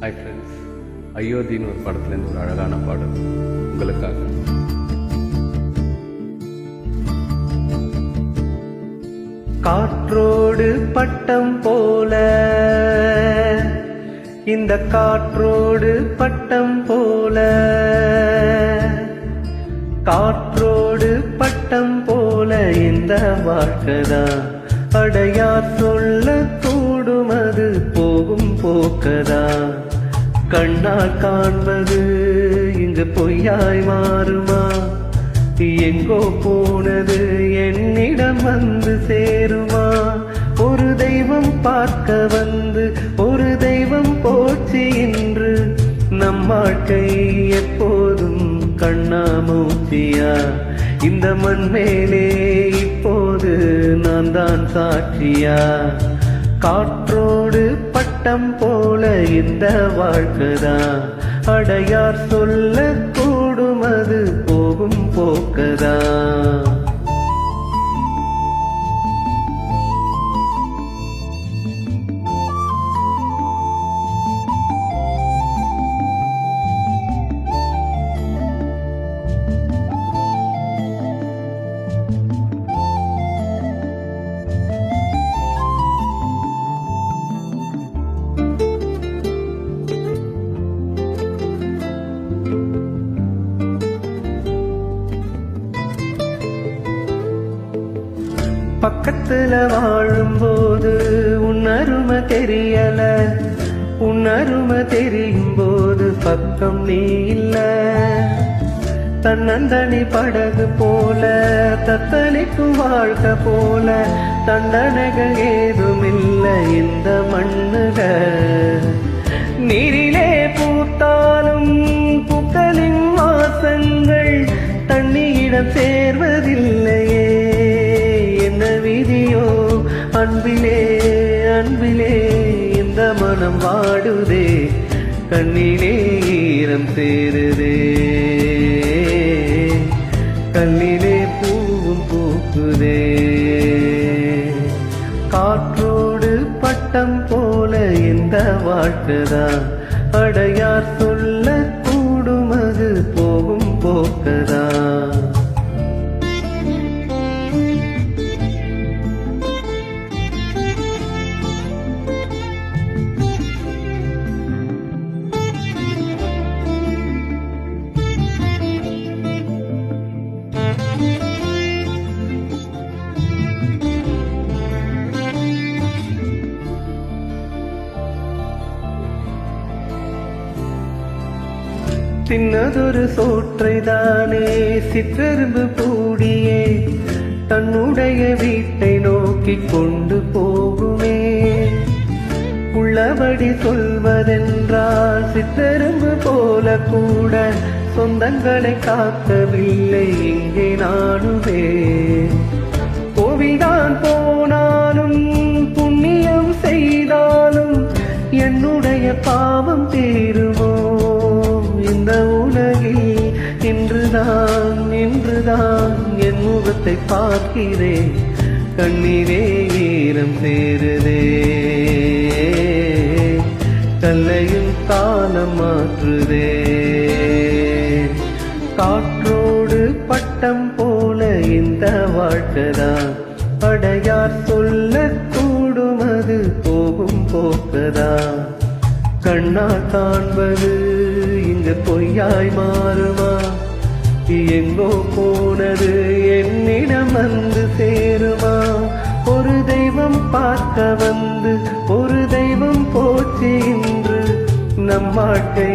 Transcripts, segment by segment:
Hi friends, அயோத்தின்னு ஒரு படத்துலேருந்து ஒரு அழகான பாடல் உங்களுக்காக. காற்றோடு பட்டம் போல, இந்த காற்றோடு பட்டம் போல, காற்றோடு பட்டம் போல இந்த வாழ்க்கைதான் அடையார் சொல்ல கூடும், அது போகும் போக்கதா. கண்ணால் காண்பது இங்கு பொய்யாய் மாறுமா? எங்கோ போனது என்னிடம் வந்து சேருமா? ஒரு தெய்வம் பார்க்க வந்து ஒரு தெய்வம் போச்சு இன்று. நம் வாழ்க்கை எப்போதும் கண்ணாமூச்சியா? இந்த மண் மேலே இப்போது நான் தான் சாட்சியா? காற்றோடு பட்டம் போல இந்த வாழ்க்கைதான் அடையார் சொல்ல கூடும், அது போகும் போக்கதா. பக்கத்துல வாழும்போது உன் அருமை தெரியல, உன் அருமை தெரியும் போது பக்கம் நீ இல்ல. தன்னந்தனி படகு போல தத்தளிக்கும் வாழ்க்கை போல தண்டனைகள் ஏதும் இல்லை இந்த மண்ணுக. நீரிலே பூத்தாலும் பூக்களின் வாசங்கள் தண்ணீரிடம் சேர்வதில்லையே. விதியோ அன்பிலே அன்பிலே இந்த மனம் வாடுதே, கண்ணிலே ஈரம் சேருதே, கண்ணிலே பூவும் பூக்குதே. காற்றோடு பட்டம் போல இந்த வாழ்க்கைதான் அடையார் சொல்ல கூடும், அது போகும் போக்கதா. சின்னதொரு சோற்றைதானே சிற்றெரும்பு கூடியே தன்னுடைய வீட்டை நோக்கி கொண்டு போகுமே. உள்ளபடி சொல்வதென்றால் சிற்றெரும்பு போல கூட சொந்தங்களை காக்கவில்லை இங்கே நானுவே. கோவில்தான் போனாலும் புண்ணியம் செய்தாலும் என்னுடைய பாவம் தீருமோ? இந்த உலகில் இன்றுதான் இன்றுதான் என் முகத்தை பார்க்கிறேன், கண்ணீரே ஈரம் சேருதே, கல்லையும் காலம் மாற்றுதே. காற்றோடு பட்டம் போல இந்த வாழ்க்கைதான் அடையார் சொல்ல கூடும், அது போகும் போக்கதா. கண்ணால் காண்பது இங்கு பொய்யாய் மாறுமா? எங்கோ போனது என்னிடம் வந்து சேருமா? ஒரு தெய்வம் பார்க்க வந்து ஒரு தெய்வம் போச்சு இன்று. நம் வாழ்க்கை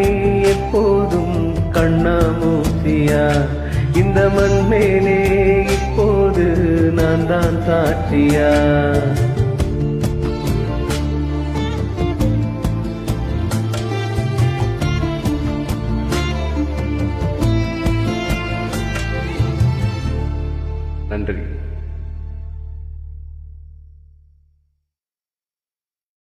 எப்போதும் கண்ணாமூச்சியா? இந்த மண் மேலே இப்போது நான் தான் சாட்சியா?